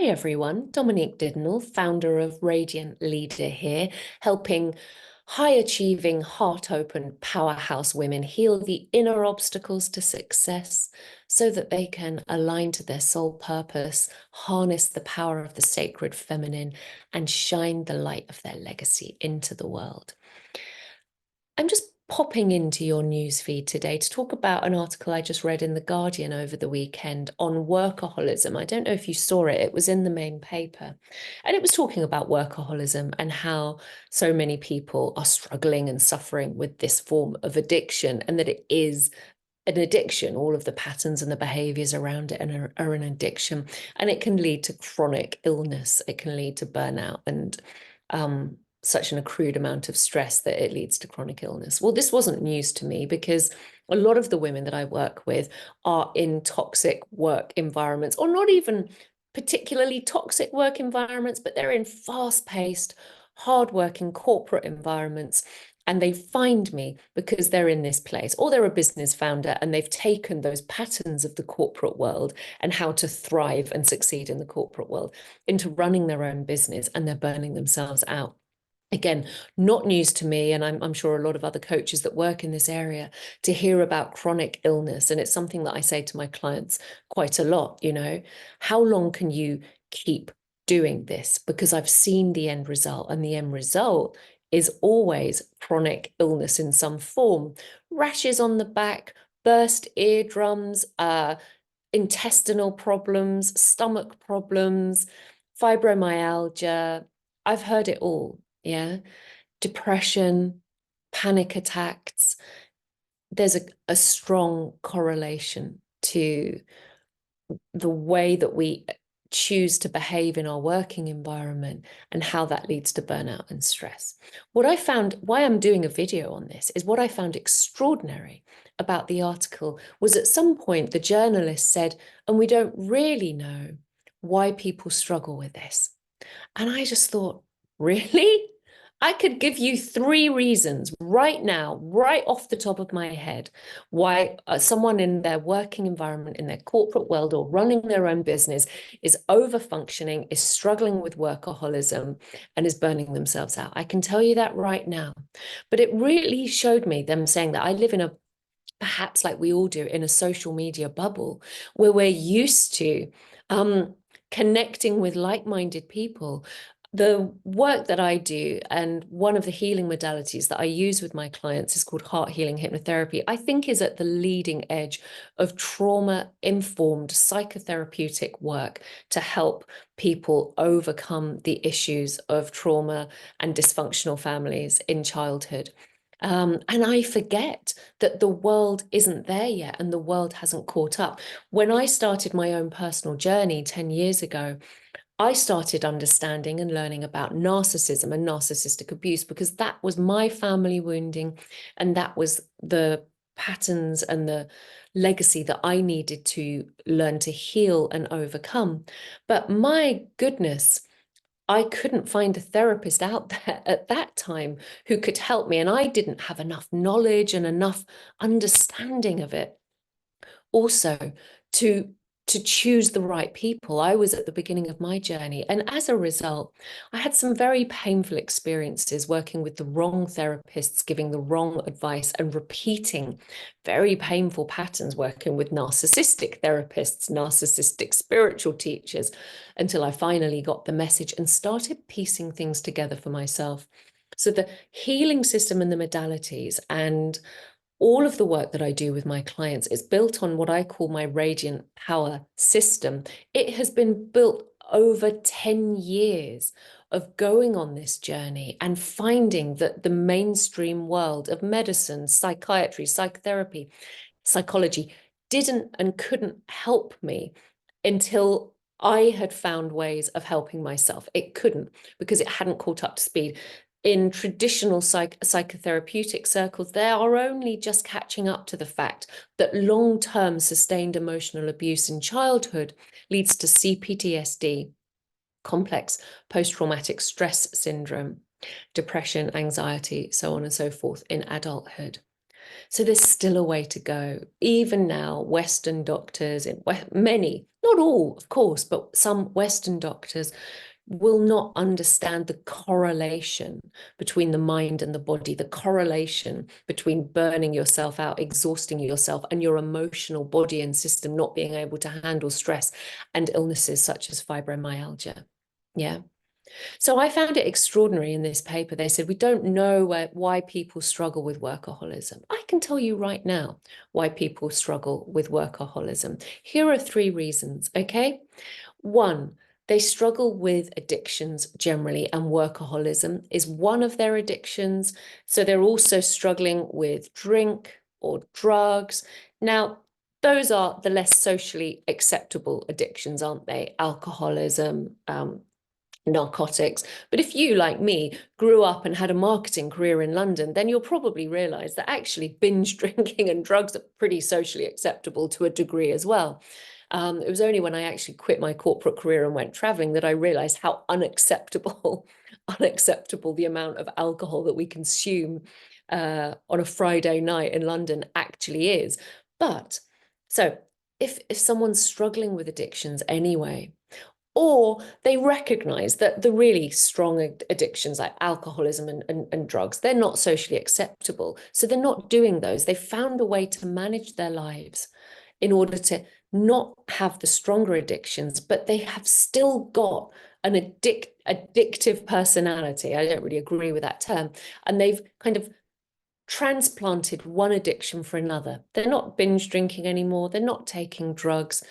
Hi everyone, Dominique Didnell, founder of Radiant Leader here, helping high achieving, heart open powerhouse women heal the inner obstacles to success so that they can align to their soul purpose, harness the power of the sacred feminine, and shine the light of their legacy into the world. I'm just popping into your newsfeed today to talk about an article I just read in The Guardian over the weekend on workaholism. I don't know if you saw it, it was in the main paper. And it was talking about workaholism and how so many people are struggling and suffering with this form of addiction, and that it is an addiction. All of the patterns and the behaviors around it are an addiction, and it can lead to chronic illness. It can lead to burnout and such an accrued amount of stress that it leads to chronic illness. Well, this wasn't news to me because a lot of the women that I work with are in toxic work environments, or not even particularly toxic work environments, but they're in fast-paced, hard-working corporate environments. And they find me because they're in this place, or they're a business founder and they've taken those patterns of the corporate world and how to thrive and succeed in the corporate world into running their own business, and they're burning themselves out. Again, not news to me, and I'm sure a lot of other coaches that work in this area, to hear about chronic illness. And it's something that I say to my clients quite a lot, how long can you keep doing this? Because I've seen the end result, and the end result is always chronic illness in some form. Rashes on the back, burst eardrums, intestinal problems, stomach problems, fibromyalgia. I've heard it all. Yeah. Depression, panic attacks. There's a strong correlation to the way that we choose to behave in our working environment and how that leads to burnout and stress. What I found, why I'm doing a video on this, is what I found extraordinary about the article was at some point the journalist said, and we don't really know why people struggle with this. And I just thought, really? I could give you 3 reasons right now, right off the top of my head, why someone in their working environment, in their corporate world, or running their own business is over-functioning, is struggling with workaholism, and is burning themselves out. I can tell you that right now. But it really showed me them saying that I live in perhaps like we all do, in a social media bubble where we're used to connecting with like-minded people. The work that I do, and one of the healing modalities that I use with my clients, is called heart healing hypnotherapy. I think is at the leading edge of trauma-informed psychotherapeutic work to help people overcome the issues of trauma and dysfunctional families in childhood. And I forget that the world isn't there yet, and the world hasn't caught up. When I started my own personal journey 10 years ago, I started understanding and learning about narcissism and narcissistic abuse, because that was my family wounding, and that was the patterns and the legacy that I needed to learn to heal and overcome. But my goodness, I couldn't find a therapist out there at that time who could help me, and I didn't have enough knowledge and enough understanding of it also to choose the right people. I was at the beginning of my journey, and as a result, I had some very painful experiences working with the wrong therapists, giving the wrong advice, and repeating very painful patterns working with narcissistic therapists, narcissistic spiritual teachers, until I finally got the message and started piecing things together for myself. So the healing system and the modalities and all of the work that I do with my clients is built on what I call my radiant power system. It has been built over 10 years of going on this journey and finding that the mainstream world of medicine, psychiatry, psychotherapy, psychology didn't and couldn't help me until I had found ways of helping myself. It couldn't, because it hadn't caught up to speed. In traditional psychotherapeutic circles, they are only just catching up to the fact that long-term sustained emotional abuse in childhood leads to CPTSD, complex post-traumatic stress syndrome, depression, anxiety, so on and so forth in adulthood. So there's still a way to go. Even now, Western doctors, many, not all, of course, but some Western doctors will not understand the correlation between the mind and the body, the correlation between burning yourself out, exhausting yourself, and your emotional body and system not being able to handle stress and illnesses such as fibromyalgia. Yeah. So I found it extraordinary in this paper. They said, we don't know why people struggle with workaholism. I can tell you right now why people struggle with workaholism. Here are 3 reasons, okay? 1, they struggle with addictions generally, and workaholism is one of their addictions. So they're also struggling with drink or drugs. Now, those are the less socially acceptable addictions, aren't they? Alcoholism, narcotics. But if you, like me, grew up and had a marketing career in London, then you'll probably realize that actually binge drinking and drugs are pretty socially acceptable to a degree as well. It was only when I actually quit my corporate career and went traveling that I realized how unacceptable the amount of alcohol that we consume on a Friday night in London actually is. But so if someone's struggling with addictions anyway, or they recognize that the really strong addictions like alcoholism and drugs, they're not socially acceptable. So they're not doing those. They've found a way to manage their lives in order to not have the stronger addictions, but they have still got an addictive personality. I don't really agree with that term. And they've kind of transplanted one addiction for another. They're not binge drinking anymore. They're not taking drugs,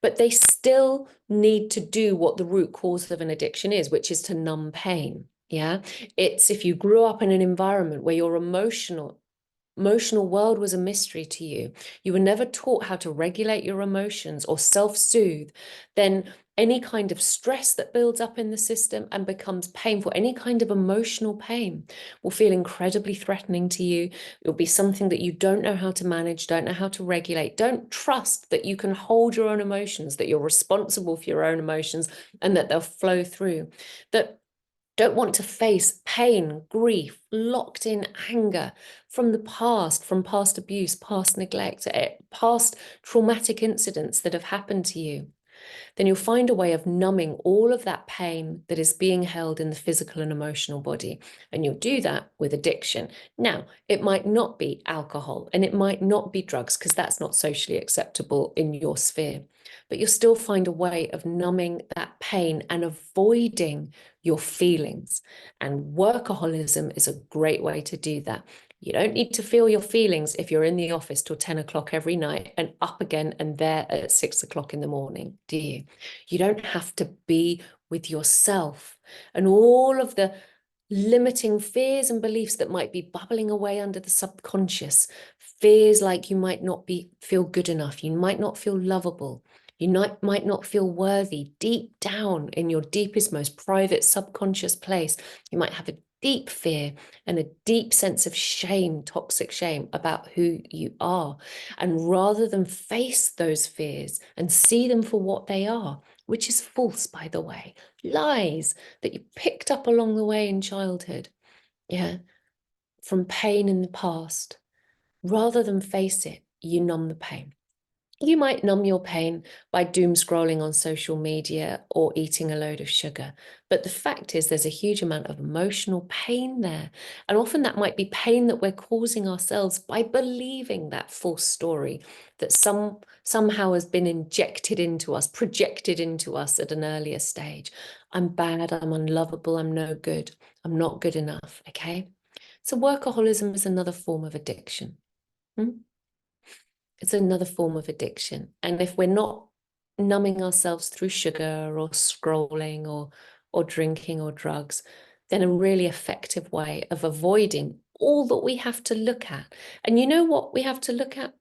but they still need to do what the root cause of an addiction is, which is to numb pain. Yeah. It's if you grew up in an environment where your emotional world was a mystery to you, you were never taught how to regulate your emotions or self-soothe, then any kind of stress that builds up in the system and becomes painful, any kind of emotional pain will feel incredibly threatening to you. It'll be something that you don't know how to manage, don't know how to regulate, don't trust that you can hold your own emotions, that you're responsible for your own emotions and that they'll flow through, that don't want to face pain, grief, locked in anger from the past, from past abuse, past neglect, past traumatic incidents that have happened to you, then you'll find a way of numbing all of that pain that is being held in the physical and emotional body. And you'll do that with addiction. Now, it might not be alcohol and it might not be drugs because that's not socially acceptable in your sphere, but you'll still find a way of numbing that pain and avoiding your feelings. And workaholism is a great way to do that. You don't need to feel your feelings if you're in the office till 10 o'clock every night and up again and there at 6 o'clock in the morning, do you? You don't have to be with yourself and all of the limiting fears and beliefs that might be bubbling away under the subconscious. Fears like you might not feel good enough, you might not feel lovable, you might not feel worthy. Deep down in your deepest, most private subconscious place, you might have a deep fear and a deep sense of shame, toxic shame about who you are. And rather than face those fears and see them for what they are, which is false, by the way, lies that you picked up along the way in childhood, yeah, from pain in the past, rather than face it, you numb the pain. You might numb your pain by doom scrolling on social media or eating a load of sugar. But the fact is there's a huge amount of emotional pain there. And often that might be pain that we're causing ourselves by believing that false story that somehow has been injected into us, projected into us at an earlier stage. I'm bad, I'm unlovable, I'm no good, I'm not good enough, okay? So workaholism is another form of addiction. It's another form of addiction. And if we're not numbing ourselves through sugar or scrolling or drinking or drugs, then a really effective way of avoiding all that we have to look at. And you know what we have to look at?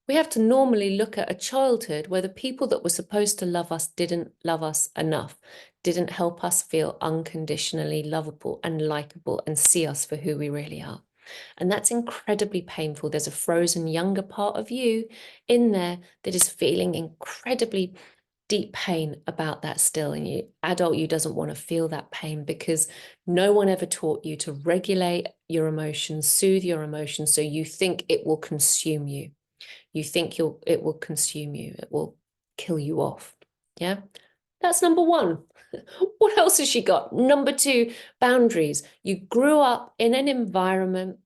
We have to normally look at a childhood where the people that were supposed to love us didn't love us enough, didn't help us feel unconditionally lovable and likable and see us for who we really are. And that's incredibly painful. There's a frozen younger part of you in there that is feeling incredibly deep pain about that still. And you doesn't want to feel that pain because no one ever taught you to regulate your emotions, soothe your emotions. So you think it will consume you. You think it will consume you. It will kill you off. Yeah. That's number one. What else has she got? Number two, boundaries. You grew up in an environment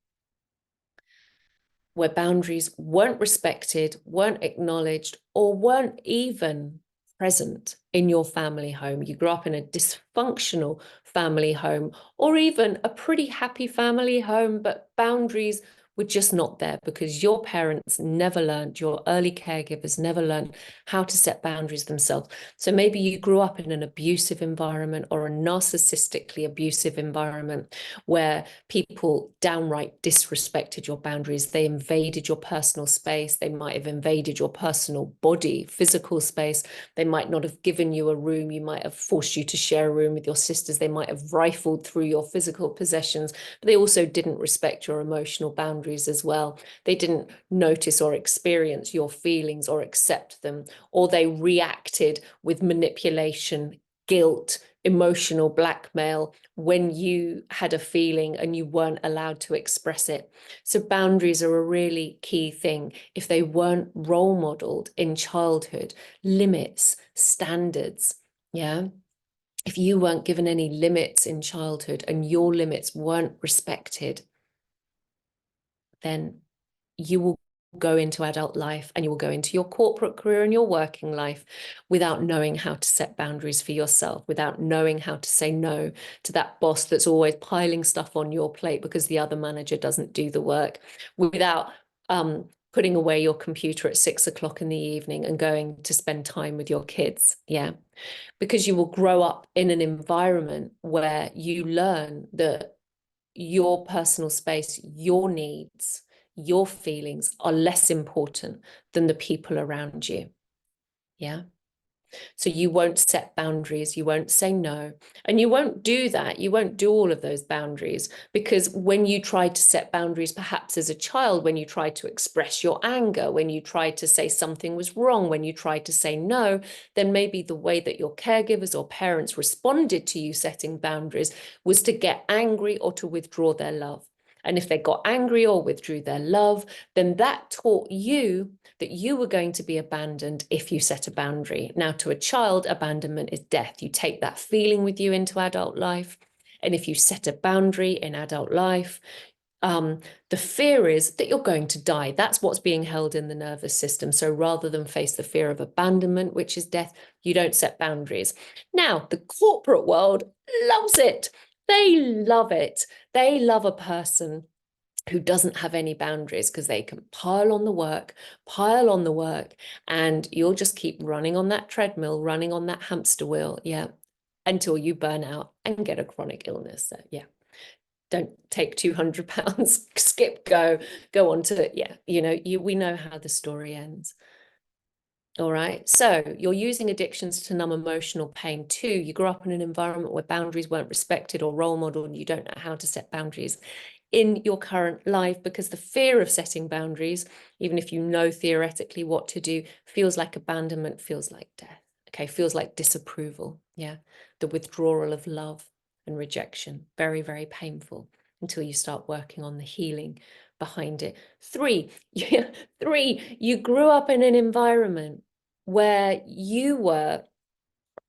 where boundaries weren't respected, weren't acknowledged, or weren't even present in your family home. You grew up in a dysfunctional family home, or even a pretty happy family home, but boundaries were just not there because your parents never learned, your early caregivers never learned how to set boundaries themselves. So maybe you grew up in an abusive environment or a narcissistically abusive environment where people downright disrespected your boundaries. They invaded your personal space. They might have invaded your personal body, physical space. They might not have given you a room. You might have forced you to share a room with your sisters. They might have rifled through your physical possessions, but they also didn't respect your emotional boundaries as well. They didn't notice or experience your feelings or accept them, or they reacted with manipulation, guilt, emotional blackmail when you had a feeling and you weren't allowed to express it. So boundaries are a really key thing. If they weren't role modeled in childhood, limits, standards, yeah. If you weren't given any limits in childhood and your limits weren't respected, then you will go into adult life and you will go into your corporate career and your working life without knowing how to set boundaries for yourself, without knowing how to say no to that boss that's always piling stuff on your plate because the other manager doesn't do the work, without putting away your computer at 6 o'clock in the evening and going to spend time with your kids. Yeah. Because you will grow up in an environment where you learn that your personal space, your needs, your feelings are less important than the people around you. Yeah. So you won't set boundaries, you won't say no, and you won't do that. You won't do all of those boundaries because when you tried to set boundaries, perhaps as a child, when you tried to express your anger, when you tried to say something was wrong, when you tried to say no, then maybe the way that your caregivers or parents responded to you setting boundaries was to get angry or to withdraw their love. And if they got angry or withdrew their love, then that taught you that you were going to be abandoned if you set a boundary. Now, to a child, abandonment is death. You take that feeling with you into adult life. And if you set a boundary in adult life, the fear is that you're going to die. That's what's being held in the nervous system. So rather than face the fear of abandonment, which is death, you don't set boundaries. Now, the corporate world loves it. They love it. They love a person who doesn't have any boundaries because they can pile on the work, and you'll just keep running on that treadmill, running on that hamster wheel, yeah, until you burn out and get a chronic illness. So, yeah, don't take 200 pounds, skip, go on to, yeah, we know how the story ends. All right. So you're using addictions to numb emotional pain too. You grew up in an environment where boundaries weren't respected or role modeled, and you don't know how to set boundaries in your current life because the fear of setting boundaries, even if you know theoretically what to do, feels like abandonment, feels like death. Okay. Feels like disapproval. Yeah. The withdrawal of love and rejection. Very, very painful until you start working on the healing behind it. Three, you grew up in an environment where you were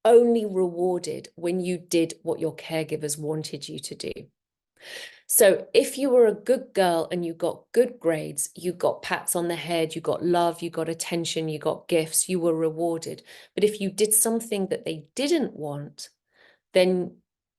only rewarded when you did what your caregivers wanted you to do. So if you were a good girl and you got good grades, you got pats on the head, you got love, you got attention, you got gifts, you were rewarded. But if you did something that they didn't want, then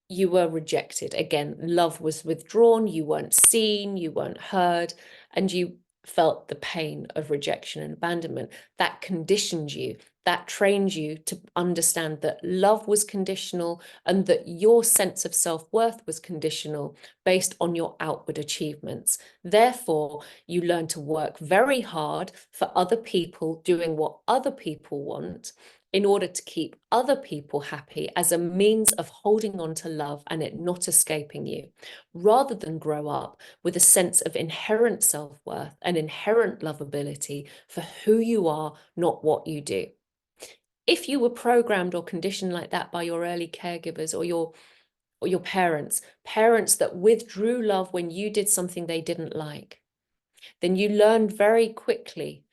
you were rejected. Again, love was withdrawn, you weren't seen, you weren't heard, and you felt the pain of rejection and abandonment. That conditioned you, that trained you to understand that love was conditional and that your sense of self-worth was conditional based on your outward achievements. Therefore, you learn to work very hard for other people, doing what other people want, in order to keep other people happy as a means of holding on to love and it not escaping you, rather than grow up with a sense of inherent self-worth and inherent lovability for who you are, not what you do. If you were programmed or conditioned like that by your early caregivers or your parents that withdrew love when you did something they didn't like, then you learned very quickly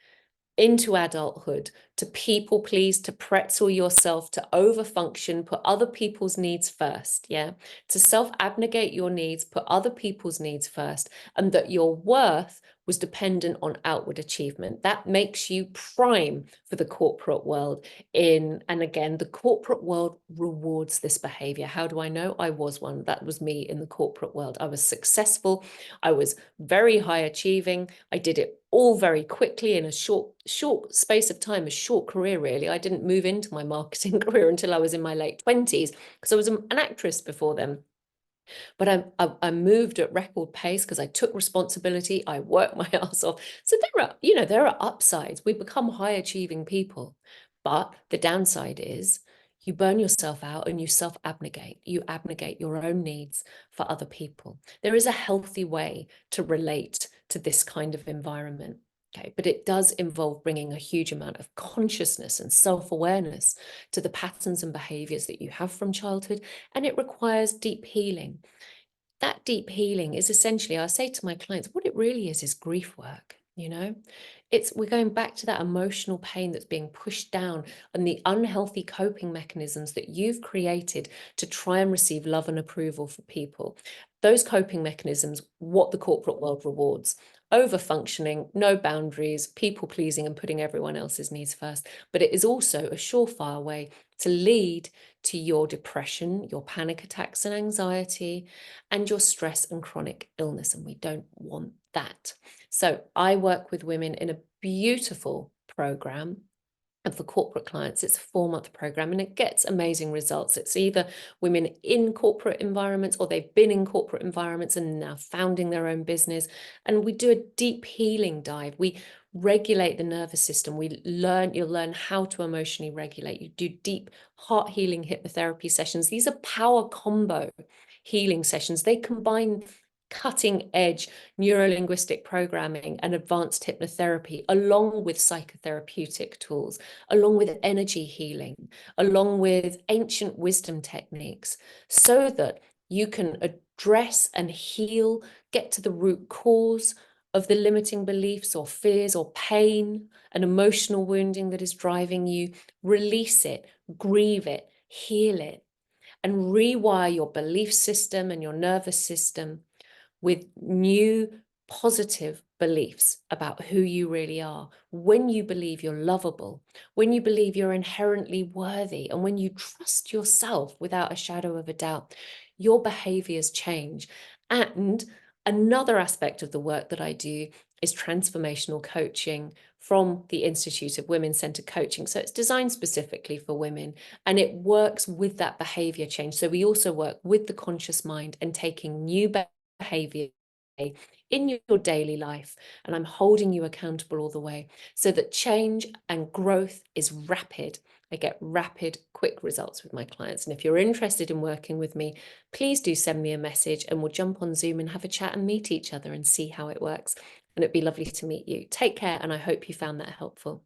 into adulthood to people please, to pretzel yourself, to overfunction, put other people's needs first, yeah? To self-abnegate your needs, put other people's needs first, and that your worth was dependent on outward achievement. That makes you prime for the corporate world. And again, the corporate world rewards this behavior. How do I know? I was one. That was me in the corporate world. I was successful. I was very high achieving. I did it all very quickly in a short space of time, a short career, really. I didn't move into my marketing career until I was in my late 20s because I was an actress before then. But I moved at record pace because I took responsibility. I worked my ass off. So there are upsides. We become high achieving people. But the downside is you burn yourself out and you self-abnegate. You abnegate your own needs for other people. There is a healthy way to relate to this kind of environment. Okay, but it does involve bringing a huge amount of consciousness and self-awareness to the patterns and behaviors that you have from childhood, and it requires deep healing. That deep healing is essentially, I say to my clients, what it really is grief work, you know? We're going back to that emotional pain that's being pushed down and the unhealthy coping mechanisms that you've created to try and receive love and approval for people. Those coping mechanisms, what the corporate world rewards: over functioning, no boundaries, people pleasing, and putting everyone else's needs first. But it is also a surefire way to lead to your depression, your panic attacks and anxiety, and your stress and chronic illness. And we don't want that. So I work with women in a beautiful program. And for corporate clients, it's a 4-month program and it gets amazing results. It's either women in corporate environments or they've been in corporate environments and now founding their own business. And we do a deep healing dive. We regulate the nervous system. You'll learn how to emotionally regulate. You do deep heart healing hypnotherapy sessions. These are power combo healing sessions. They combine cutting edge neurolinguistic programming and advanced hypnotherapy along with psychotherapeutic tools, along with energy healing, along with ancient wisdom techniques, so that you can address and heal, get to the root cause of the limiting beliefs or fears or pain and emotional wounding that is driving you, release it, grieve it, heal it, and rewire your belief system and your nervous system with new positive beliefs about who you really are. When you believe you're lovable, when you believe you're inherently worthy, and when you trust yourself without a shadow of a doubt, your behaviors change. And another aspect of the work that I do is transformational coaching from the Institute of Women-Centered Coaching. So it's designed specifically for women, and it works with that behavior change. So we also work with the conscious mind and taking new behavior in your daily life, and I'm holding you accountable all the way so that change and growth is rapid. I get rapid, quick results with my clients. And if you're interested in working with me, please do send me a message and we'll jump on Zoom and have a chat and meet each other and see how it works. And it'd be lovely to meet you. Take care, and I hope you found that helpful.